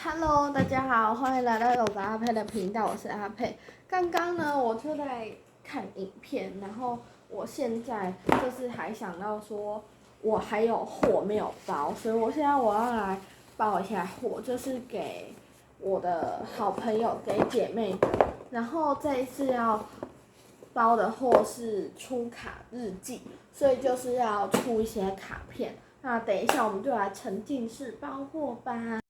Hello，大家好，欢迎来到有个阿佩的频道，我是阿佩。刚刚呢，我就在看影片，然后我现在就是还想到说，我还有货没有包，所以我现在要来包一下货，就是给我的好朋友、给姐妹的。然后这一次要包的货是出卡日记，所以就是要出一些卡片。那等一下我们就来沉浸式包货吧。